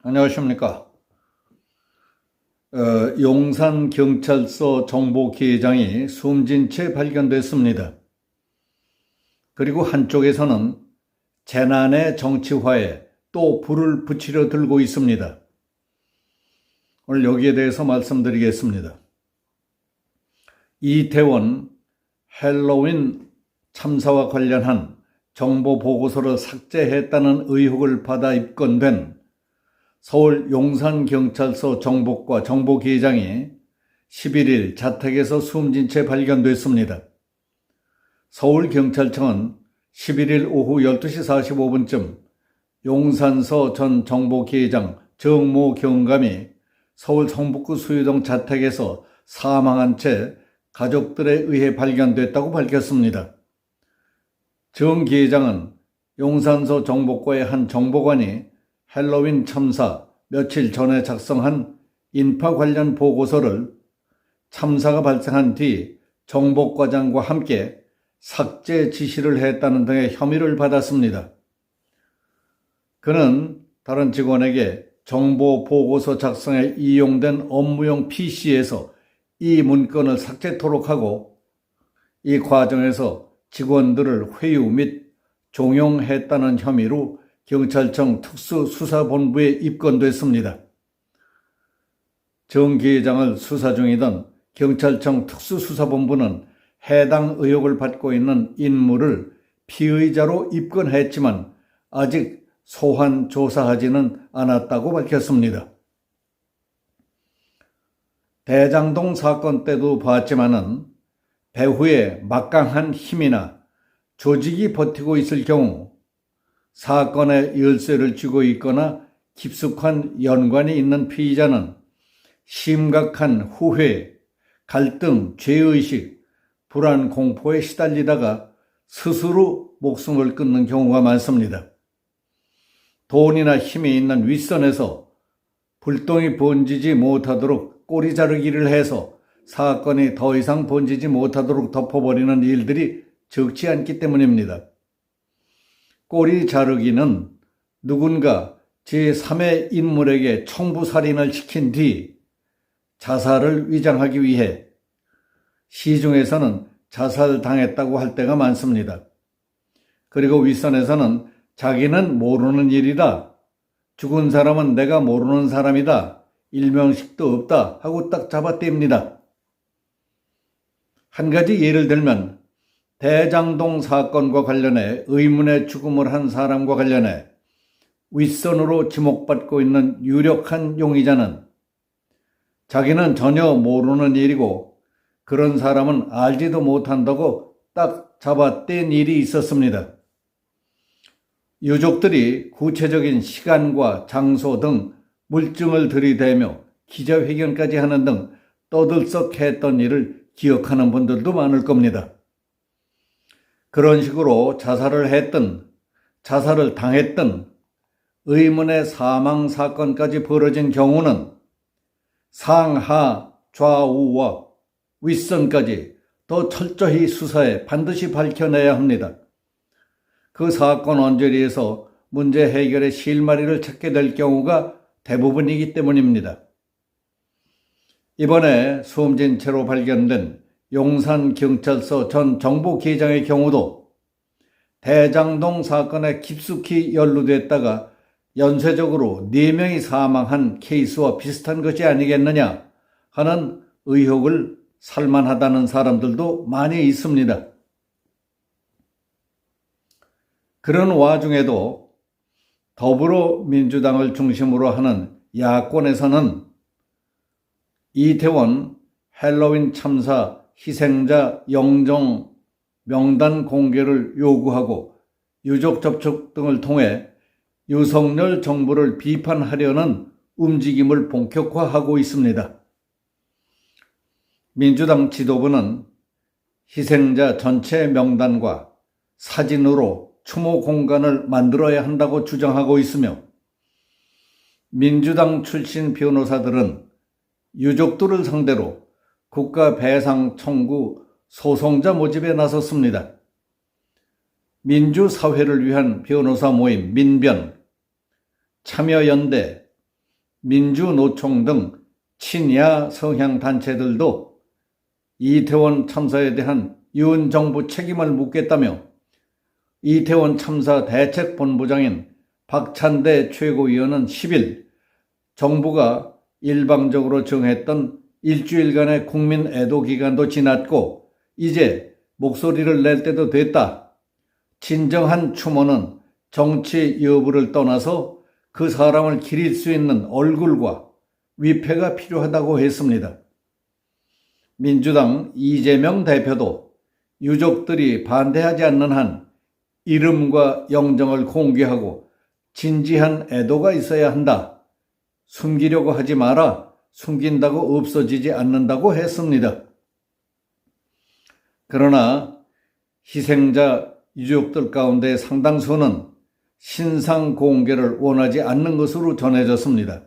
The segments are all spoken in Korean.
안녕하십니까. 용산경찰서 정보기장이 숨진 채 발견됐습니다. 그리고 한쪽에서는 재난의 정치화에 또 불을 붙이려 들고 있습니다. 오늘 여기에 대해서 말씀드리겠습니다. 이태원 헬로윈 참사와 관련한 정보 보고서를 삭제했다는 의혹을 받아 입건된 서울 용산경찰서 정보과 정보기장이 11일 자택에서 숨진 채 발견됐습니다. 서울경찰청은 11일 오후 12시 45분쯤 용산서 전 정보기장 정모 경감이 서울 성북구 수유동 자택에서 사망한 채 가족들에 의해 발견됐다고 밝혔습니다. 정 기장은 용산서 정보과의 한 정보관이 헬로윈 참사 며칠 전에 작성한 인파 관련 보고서를 참사가 발생한 뒤 정보과장과 함께 삭제 지시를 했다는 등의 혐의를 받았습니다. 그는 다른 직원에게 정보 보고서 작성에 이용된 업무용 PC에서 이 문건을 삭제토록 하고 이 과정에서 직원들을 회유 및 종용했다는 혐의로 경찰청 특수수사본부에 입건됐습니다. 정 기장을 수사 중이던 경찰청 특수수사본부는 해당 의혹을 받고 있는 인물을 피의자로 입건했지만 아직 소환 조사하지는 않았다고 밝혔습니다. 대장동 사건 때도 봤지만은 배후에 막강한 힘이나 조직이 버티고 있을 경우 사건의 열쇠를 쥐고 있거나 깊숙한 연관이 있는 피의자는 심각한 후회, 갈등, 죄의식, 불안, 공포에 시달리다가 스스로 목숨을 끊는 경우가 많습니다. 돈이나 힘이 있는 윗선에서 불똥이 번지지 못하도록 꼬리 자르기를 해서 사건이 더 이상 번지지 못하도록 덮어버리는 일들이 적지 않기 때문입니다. 꼬리 자르기는 누군가 제3의 인물에게 청부살인을 시킨 뒤 자살을 위장하기 위해 시중에서는 자살당했다고 할 때가 많습니다. 그리고 윗선에서는 자기는 모르는 일이다, 죽은 사람은 내가 모르는 사람이다, 일명식도 없다 하고 딱 잡아뗍니다. 한 가지 예를 들면 대장동 사건과 관련해 의문의 죽음을 한 사람과 관련해 윗선으로 지목받고 있는 유력한 용의자는 자기는 전혀 모르는 일이고 그런 사람은 알지도 못한다고 딱 잡아뗀 일이 있었습니다. 유족들이 구체적인 시간과 장소 등 물증을 들이대며 기자회견까지 하는 등 떠들썩했던 일을 기억하는 분들도 많을 겁니다. 그런 식으로 자살을 했든 자살을 당했든 의문의 사망 사건까지 벌어진 경우는 상하 좌우와 윗선까지 더 철저히 수사해 반드시 밝혀내야 합니다. 그 사건 언저리에서 문제 해결의 실마리를 찾게 될 경우가 대부분이기 때문입니다. 이번에 숨진 채로 발견된 용산경찰서 전 정보기장의 경우도 대장동 사건에 깊숙이 연루됐다가 연쇄적으로 4명이 사망한 케이스와 비슷한 것이 아니겠느냐 하는 의혹을 살만하다는 사람들도 많이 있습니다. 그런 와중에도 더불어민주당을 중심으로 하는 야권에서는 이태원 헬로윈 참사 희생자 영정 명단 공개를 요구하고 유족 접촉 등을 통해 윤석열 정부를 비판하려는 움직임을 본격화하고 있습니다. 민주당 지도부는 희생자 전체 명단과 사진으로 추모 공간을 만들어야 한다고 주장하고 있으며 민주당 출신 변호사들은 유족들을 상대로 국가 배상 청구 소송자 모집에 나섰습니다. 민주사회를 위한 변호사 모임 민변, 참여연대, 민주노총 등 친야 성향 단체들도 이태원 참사에 대한 윤 정부 책임을 묻겠다며 이태원 참사 대책본부장인 박찬대 최고위원은 10일 정부가 일방적으로 정했던 일주일간의 국민 애도 기간도 지났고 이제 목소리를 낼 때도 됐다. 진정한 추모는 정치 여부를 떠나서 그 사람을 기릴 수 있는 얼굴과 위패가 필요하다고 했습니다. 민주당 이재명 대표도 유족들이 반대하지 않는 한 이름과 영정을 공개하고 진지한 애도가 있어야 한다. 숨기려고 하지 마라. 숨긴다고 없어지지 않는다고 했습니다. 그러나 희생자 유족들 가운데 상당수는 신상 공개를 원하지 않는 것으로 전해졌습니다.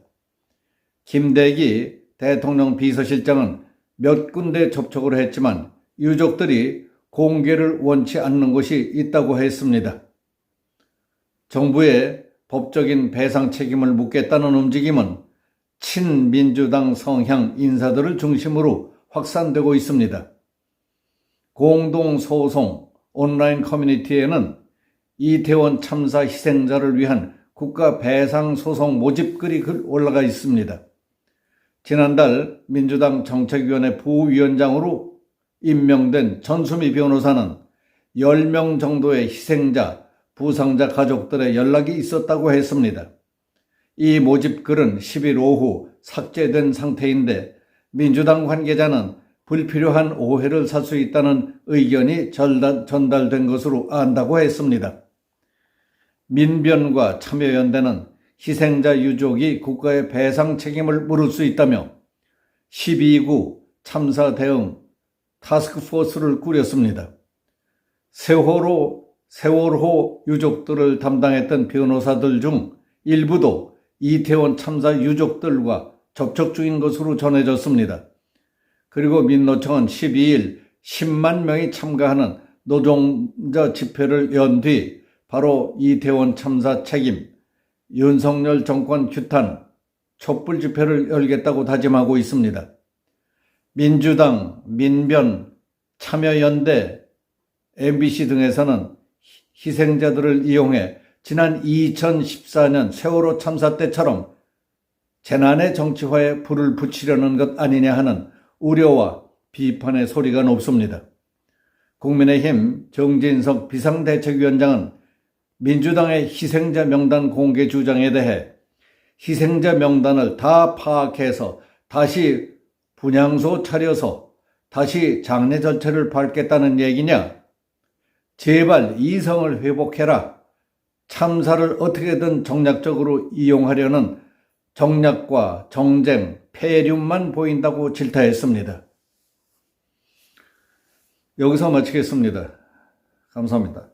김대기 대통령 비서실장은 몇 군데 접촉을 했지만 유족들이 공개를 원치 않는 곳이 있다고 했습니다. 정부의 법적인 배상 책임을 묻겠다는 움직임은 친민주당 성향 인사들을 중심으로 확산되고 있습니다. 공동소송 온라인 커뮤니티에는 이태원 참사 희생자를 위한 국가 배상 소송 모집글이 올라가 있습니다. 지난달 민주당 정책위원회 부위원장으로 임명된 전수미 변호사는 10명 정도의 희생자, 부상자 가족들의 연락이 있었다고 했습니다. 이 모집글은 10일 오후 삭제된 상태인데 민주당 관계자는 불필요한 오해를 살 수 있다는 의견이 전달된 것으로 안다고 했습니다. 민변과 참여연대는 희생자 유족이 국가의 배상 책임을 물을 수 있다며 12구 참사 대응 타스크포스를 꾸렸습니다. 세월호 유족들을 담당했던 변호사들 중 일부도 이태원 참사 유족들과 접촉 중인 것으로 전해졌습니다. 그리고 민노총은 12일 10만 명이 참가하는 노동자 집회를 연 뒤 바로 이태원 참사 책임, 윤석열 정권 규탄, 촛불 집회를 열겠다고 다짐하고 있습니다. 민주당, 민변, 참여연대, MBC 등에서는 희생자들을 이용해 지난 2014년 세월호 참사 때처럼 재난의 정치화에 불을 붙이려는 것 아니냐 하는 우려와 비판의 소리가 높습니다. 국민의힘 정진석 비상대책위원장은 민주당의 희생자 명단 공개 주장에 대해 희생자 명단을 다 파악해서 다시 분향소 차려서 다시 장례 절차를 밟겠다는 얘기냐? 제발 이성을 회복해라. 참사를 어떻게든 정략적으로 이용하려는 정략과 정쟁, 폐륜만 보인다고 질타했습니다. 여기서 마치겠습니다. 감사합니다.